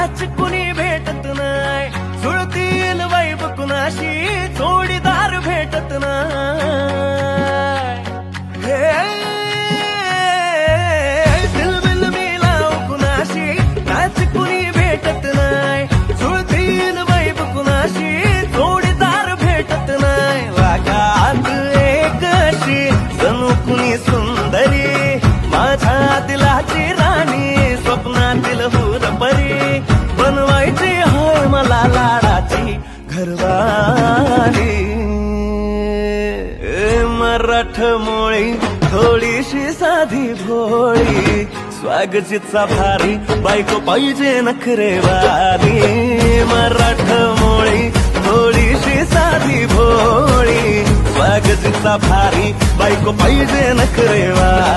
नाच कुणी भेटत नाही, जुळतील वैब कुणाशी जोडीदार भेटत नाही। दिलबिल मिलाव कुणाशी नाच कुणी भेटत नाही, जुळतील वैब कुणाशी जोडीदार भेटत नाही। वागात एक अशी जणू कुणी सुंदरी, माझ्या दिलाची राणी, स्वप्नातील हुरपरी, बनवायची होय मला लाडाची घरवाली। मराठमोळी थोडीशी साधी भोळी, स्वागतीचा भारी बायको पाहिजे नखरेवाली। मराठमोळी थोडीशी साधी भोळी, स्वागतीचा भारी बायको पाहिजे नखरेवाली।